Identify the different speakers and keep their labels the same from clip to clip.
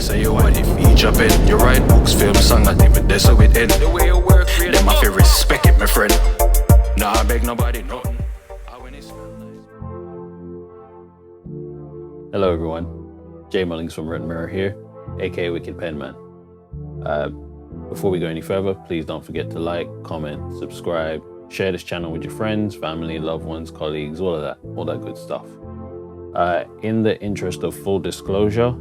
Speaker 1: say you want it feature pen. You write books, film, song, not even there, so it end. The way you work, really, them I feel respect it, my friend. Nah, I beg nobody nothing.
Speaker 2: Hello everyone, Jay Mullings from Red Mirror here, aka Wicked Penman. Before we go any further, please don't forget to like, comment, subscribe, share this channel with your friends, family, loved ones, colleagues, all that good stuff. In the interest of full disclosure,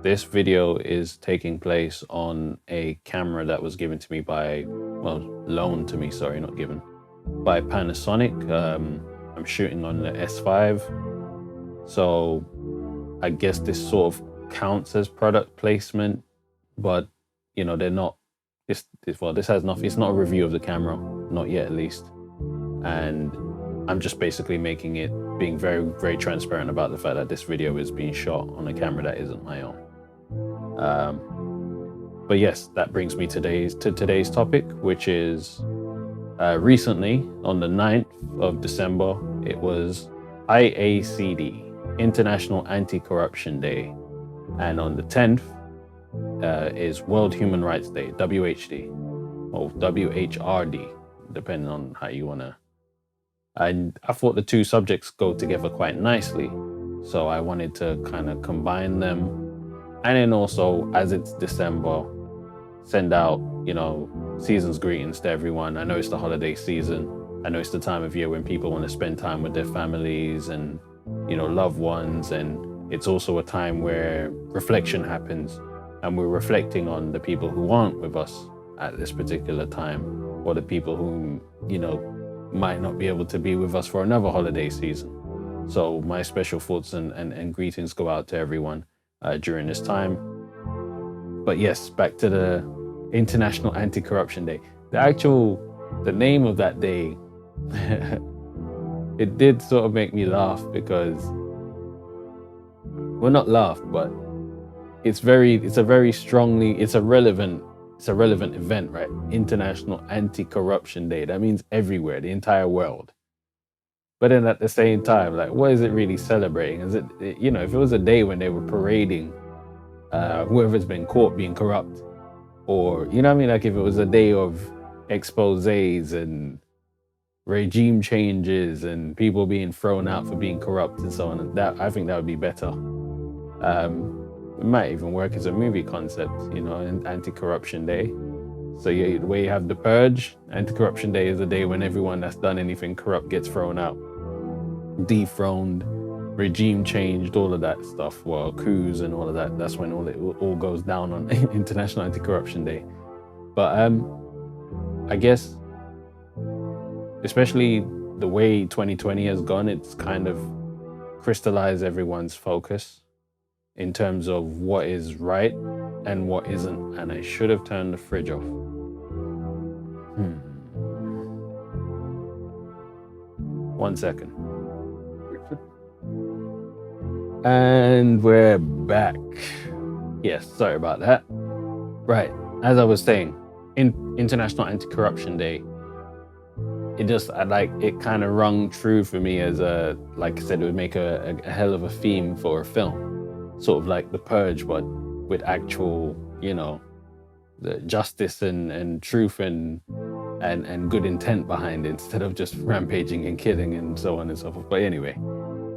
Speaker 2: this video is taking place on a camera that was given to me loaned to me, sorry, not given, by Panasonic. I'm shooting on the S5, so I guess this sort of counts as product placement, but you know, they're not, this has nothing, it's not a review of the camera, not yet at least. And I'm just basically making it, being very, very transparent about the fact that this video is being shot on a camera that isn't my own. But yes, that brings me to today's topic, which is recently on the 9th of December, it was IACD, International Anti-Corruption Day. And on the 10th is World Human Rights Day, WHD, or WHRD, depending on how you want to. And I thought the two subjects go together quite nicely, so I wanted to kind of combine them. And then also, as it's December, send out, you know, season's greetings to everyone. I know it's the holiday season. I know it's the time of year when people want to spend time with their families and, you know, loved ones. And it's also a time where reflection happens, and we're reflecting on the people who aren't with us at this particular time, or the people who, you know, might not be able to be with us for another holiday season. So my special thoughts and greetings go out to everyone during this time. But yes, back to the International Anti-Corruption Day. The name of that day, it did sort of make me laugh because, well, not laugh, but it's a relevant event, right? International Anti-Corruption Day. That means everywhere, the entire world. But then at the same time, like, what is it really celebrating? Is it, you know, if it was a day when they were parading whoever's been caught being corrupt, or, you know what I mean? Like if it was a day of exposés and regime changes and people being thrown out for being corrupt and so on, and that, I think that would be better. It might even work as a movie concept, you know, an Anti-Corruption Day. So the way you have the purge, Anti-Corruption Day is a day when everyone that's done anything corrupt gets thrown out, dethroned, regime changed, all of that stuff. Well, coups and all of that. That's when all goes down on International Anti-Corruption Day. But I guess, especially the way 2020 has gone, it's kind of crystallized everyone's focus in terms of what is right and what isn't. And I should have turned the fridge off. One second. And we're back. Yes, sorry about that. Right, as I was saying, International Anti-Corruption Day, it kind of rung true for me as like I said, it would make a hell of a theme for a film. Sort of like The Purge, but with actual, you know, the justice and truth and good intent behind it, instead of just rampaging and killing and so on and so forth. But anyway,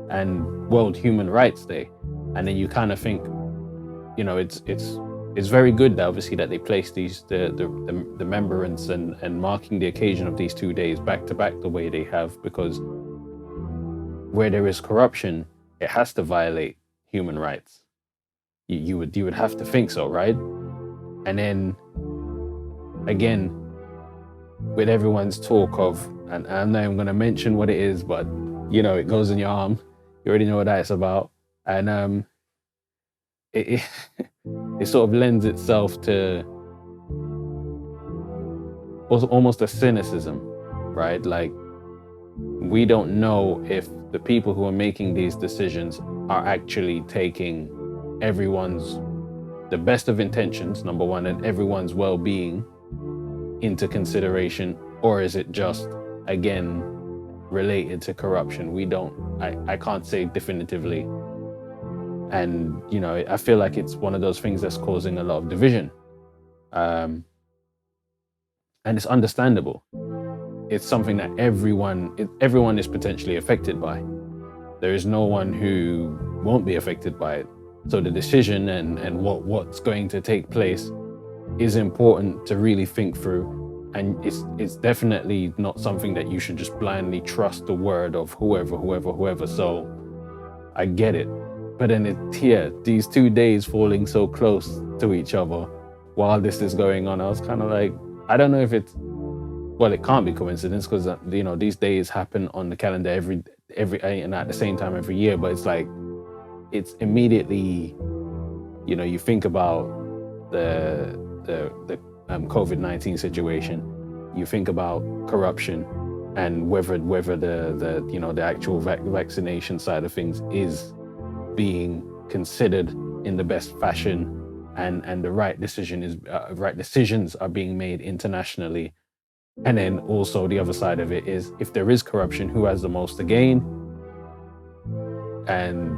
Speaker 2: and World Human Rights Day, and then you kind of think, you know, it's very good that obviously that they place these the remembrance and marking the occasion of these 2 days back to back the way they have, because where there is corruption, it has to violate human rights. You would have to think so, right? And then again, with everyone's talk of, and I'm not even going to mention what it is, but you know, it goes in your arm. You already know what that's about. And it sort of lends itself to almost a cynicism, right? Like, we don't know if the people who are making these decisions are actually taking the best of intentions, number one, and everyone's well-being into consideration, or is it just, again, related to corruption? I can't say definitively And, you know, I feel like it's one of those things that's causing a lot of division. And it's understandable. It's something that everyone is potentially affected by. There is no one who won't be affected by it. So the decision and what's going to take place is important to really think through. And it's definitely not something that you should just blindly trust the word of whoever. So I get it. But then these 2 days falling so close to each other while this is going on, I was kind of like, I don't know if it can't be coincidence, because you know, these days happen on the calendar every and at the same time every year. But it's like, it's immediately, you know, you think about the COVID-19 situation, you think about corruption, and whether the you know, the actual vaccination side of things is being considered in the best fashion, and the right decisions are being made internationally. And then also the other side of it is, if there is corruption, who has the most to gain? And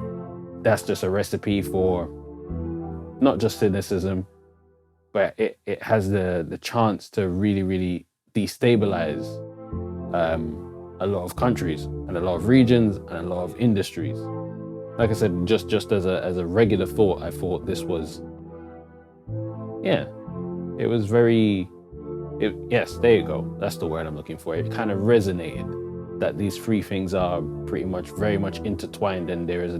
Speaker 2: that's just a recipe for not just cynicism, but it has the chance to really, really destabilize a lot of countries and a lot of regions and a lot of industries. Like I said, just as a regular thought, I thought this was, it was very, yes, there you go. That's the word I'm looking for. It kind of resonated that these three things are pretty much very much intertwined, and there is a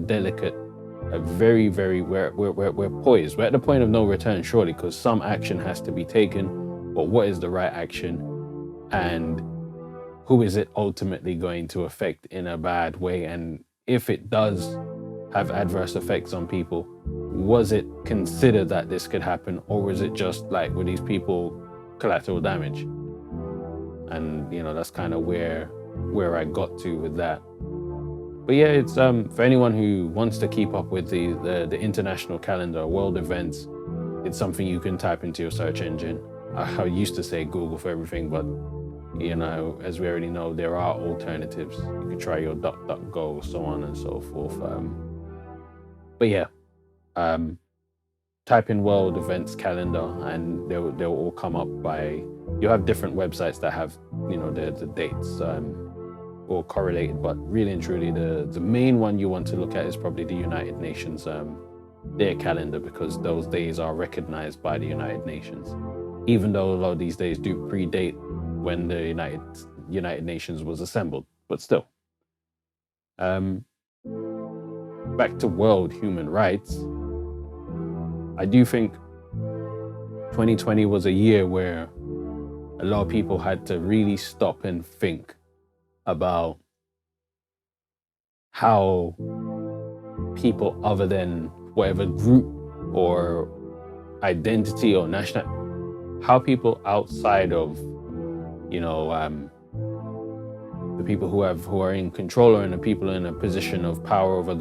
Speaker 2: very, very, we're poised. We're at the point of no return, surely, because some action has to be taken. But what is the right action? And who is it ultimately going to affect in a bad way? And if it does have adverse effects on people, was it considered that this could happen? Or was it just like, were these people collateral damage? And, you know, that's kind of where I got to with that. But yeah, it's for anyone who wants to keep up with the international calendar, world events, it's something you can type into your search engine. I used to say Google for everything, but you know, as we already know, there are alternatives. You can try your DuckDuckGo, so on and so forth. But yeah, type in world events calendar, and they'll all come up by. You'll have different websites that have, you know, the dates all correlated, but really and truly, the main one you want to look at is probably the United Nations their calendar, because those days are recognized by the United Nations, even though a lot of these days do predate when the United Nations was assembled, but still. Back to world human rights, I do think 2020 was a year where a lot of people had to really stop and think about how people other than whatever group or identity or national, how people outside of, you know, the people who are in control, or in the people in a position of power over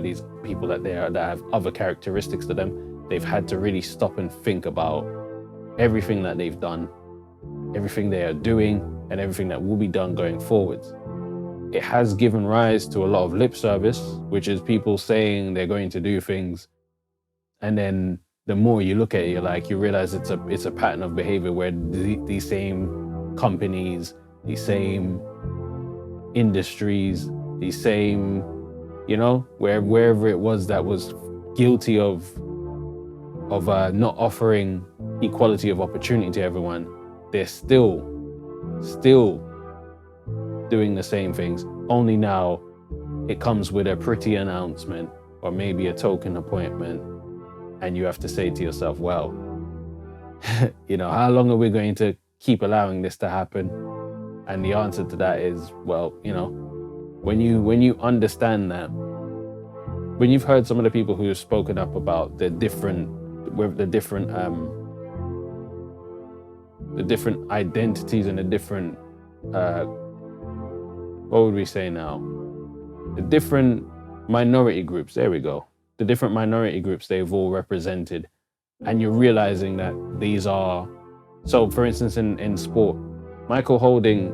Speaker 2: these people that have other characteristics to them, they've had to really stop and think about everything that they've done, everything they are doing, and everything that will be done going forwards. It has given rise to a lot of lip service, which is people saying they're going to do things, and then the more you look at it, you realize it's a pattern of behavior where these same companies, these same industries, these same, you know, wherever it was that was guilty of not offering equality of opportunity to everyone, they're still doing the same things. Only now it comes with a pretty announcement or maybe a token appointment, and you have to say to yourself, well, you know, how long are we going to keep allowing this to happen? And the answer to that is, well, you know, when you understand that, when you've heard some of the people who have spoken up about the different identities and the different what would we say now? The different minority groups, there we go. The different minority groups they've all represented. And you're realizing that these are, so for instance, in sport, Michael Holding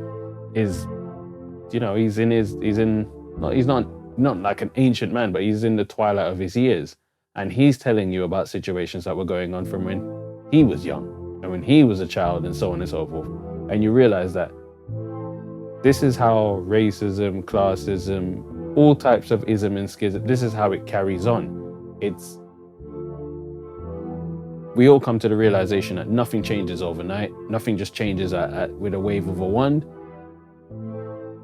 Speaker 2: is, you know, he's not not like an ancient man, but he's in the twilight of his years. And he's telling you about situations that were going on from when he was young and when he was a child and so on and so forth. And you realize that this is how racism, classism, all types of ism and schism, this is how it carries on. We all come to the realization that nothing changes overnight. Nothing just changes with a wave of a wand.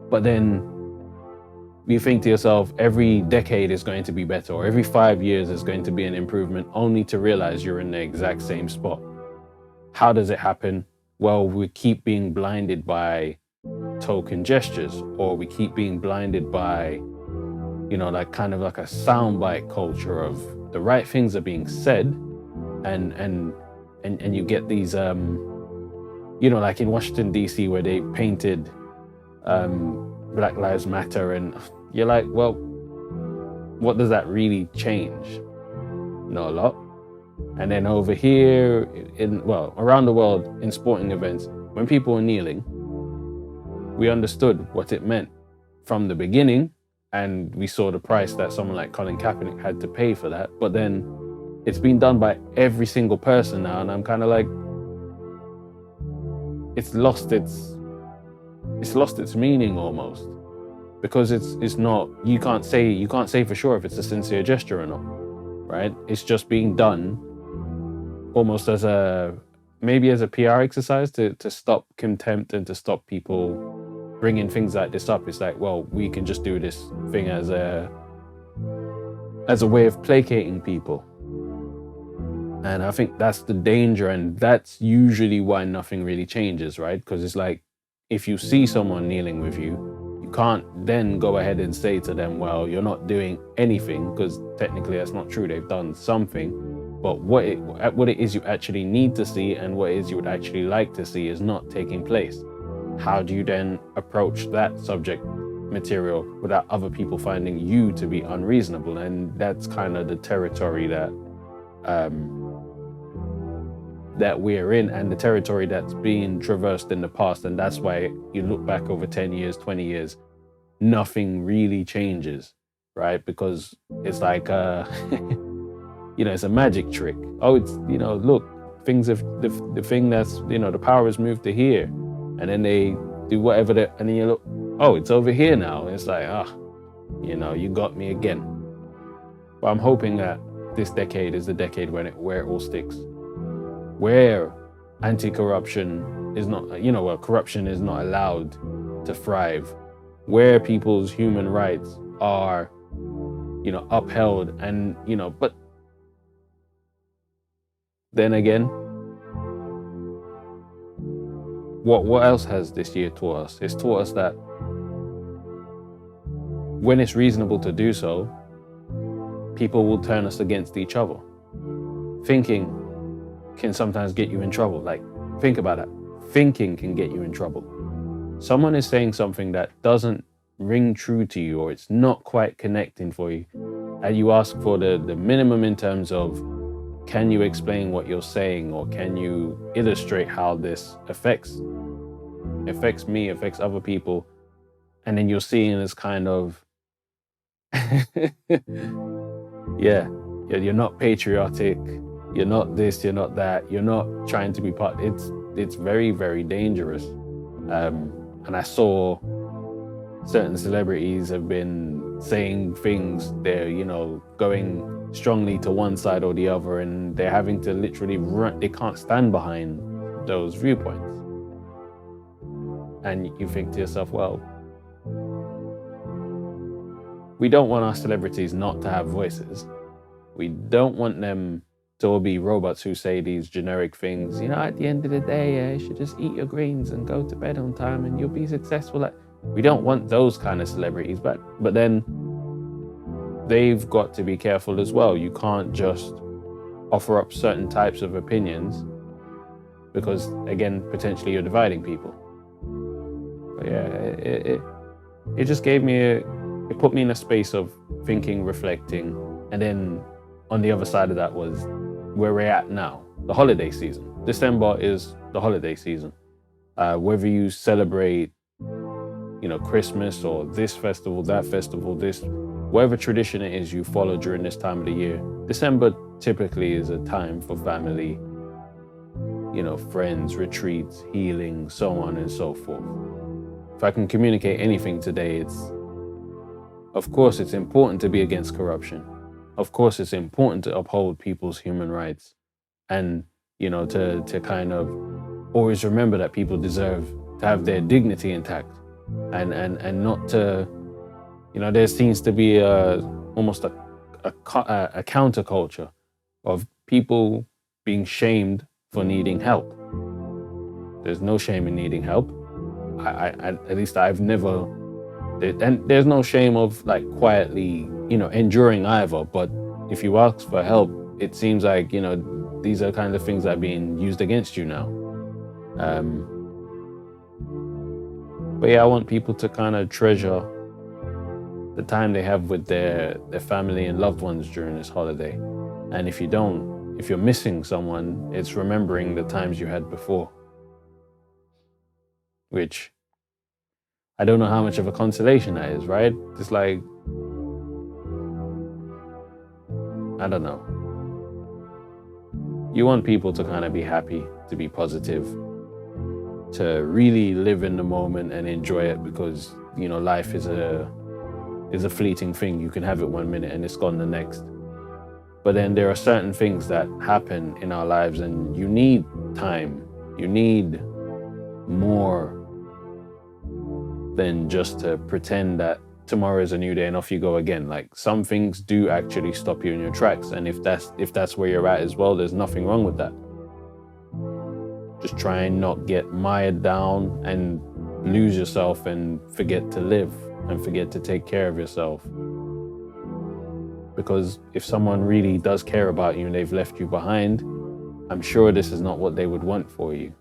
Speaker 2: But then you think to yourself, every decade is going to be better, or every 5 years is going to be an improvement, only to realize you're in the exact same spot. How does it happen? Well, we keep being blinded by token gestures, or we keep being blinded by, like kind of like a soundbite culture of the right things are being said, and you get these, like in Washington, D.C., where they painted Black Lives Matter, and you're like, well, what does that really change? Not a lot. And then over here, around the world in sporting events, when people were kneeling, we understood what it meant from the beginning, and we saw the price that someone like Colin Kaepernick had to pay for that. But then it's been done by every single person now, and I'm kind of like, it's lost its meaning almost, because it's not, you can't say for sure if it's a sincere gesture or not, right? It's just being done almost as maybe as a PR exercise to stop contempt and to stop people bringing things like this up. It's like, well, we can just do this thing as a way of placating people. And I think that's the danger, and that's usually why nothing really changes, right? Because it's like, if you see someone kneeling with you, you can't then go ahead and say to them, well, you're not doing anything, because technically that's not true. They've done something. But what it is you actually need to see and what it is you would actually like to see is not taking place. How do you then approach that subject material without other people finding you to be unreasonable? And that's kind of the territory that we're in, and the territory that's being traversed in the past. And that's why you look back over 10 years, 20 years, nothing really changes, right? Because it's like, it's a magic trick. Oh, it's, look, things have, the thing that's, the power has moved to here. And then they do whatever and then you look, oh, it's over here now. And it's like, you got me again. But I'm hoping that this decade is the decade where it all sticks. Where anti-corruption is not, corruption is not allowed to thrive. Where people's human rights are, upheld, and, but then again, what else has this year taught us? It's taught us that when it's reasonable to do so, people will turn us against each other. Thinking can sometimes get you in trouble. Like, think about that. Thinking can get you in trouble. Someone is saying something that doesn't ring true to you, or it's not quite connecting for you, and you ask for the minimum in terms of, can you explain what you're saying, or can you illustrate how this affects me, affects other people? And then you're seeing this kind of, you're not patriotic, you're not this, you're not that, you're not trying to be part. It's very, very dangerous. And I saw certain celebrities have been saying things, they're, going strongly to one side or the other, and they're having to literally run. They can't stand behind those viewpoints. And you think to yourself, well, we don't want our celebrities not to have voices. We don't want them to all be robots who say these generic things. At the end of the day, you should just eat your greens and go to bed on time and you'll be successful. We don't want those kind of celebrities, but then they've got to be careful as well. You can't just offer up certain types of opinions, because again, potentially you're dividing people. But it just gave me it put me in a space of thinking, reflecting, and then on the other side of that was where we're at now, the holiday season. December is the holiday season. Whether you celebrate, Christmas or this festival, that festival, this, whatever tradition it is you follow during this time of the year, December typically is a time for family, you know, friends, retreats, healing, so on and so forth. If I can communicate anything today, it's, of course, it's important to be against corruption. Of course, it's important to uphold people's human rights and, you know, to kind of always remember that people deserve to have their dignity intact and not to, you know, there seems to be almost a counterculture of people being shamed for needing help. There's no shame in needing help. I at least I've never, and there's no shame of like quietly, you know, enduring either. But if you ask for help, it seems like, you know, these are kind of things that are being used against you now. But yeah, I want people to kind of treasure the time they have with their family and loved ones during this holiday. And if you don't, if you're missing someone, it's remembering the times you had before. Which, I don't know how much of a consolation that is, right? It's like, I don't know. You want people to kind of be happy, to be positive, to really live in the moment and enjoy it, because, you know, life is a fleeting thing. You can have it 1 minute and it's gone the next. But then there are certain things that happen in our lives and you need time. You need more than just to pretend that tomorrow is a new day and off you go again. Like, some things do actually stop you in your tracks. And if that's where you're at as well, there's nothing wrong with that. Just try and not get mired down and lose yourself and forget to live and forget to take care of yourself. Because if someone really does care about you and they've left you behind, I'm sure this is not what they would want for you.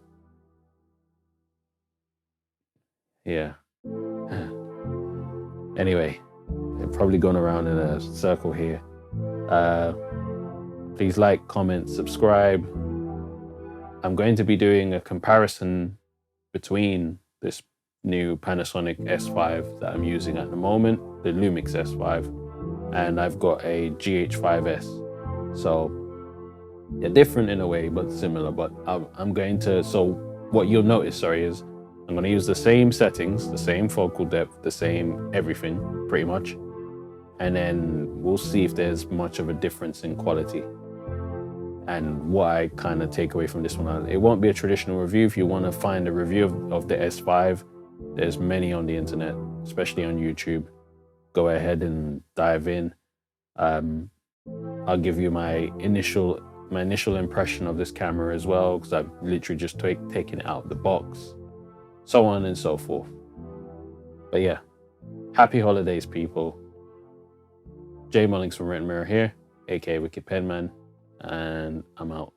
Speaker 2: Yeah. Anyway, I've probably gone around in a circle here. Please like, comment, subscribe. I'm going to be doing a comparison between this new Panasonic S5 that I'm using at the moment, the Lumix S5, and I've got a GH5S. So they're different in a way, but similar. But I'm going to, so what you'll notice, is I'm going to use the same settings, the same focal depth, the same everything, pretty much. And then we'll see if there's much of a difference in quality and what I kind of take away from this one. It won't be a traditional review. If you want to find a review of the S5, there's many on the internet, especially on YouTube. Go ahead and dive in. I'll give you my initial impression of this camera as well, because I've literally just taken it out of the box, so on and so forth. But yeah, happy holidays, people. Jay Mullings from Rent Mirror here, aka Wicked Penman, and I'm out.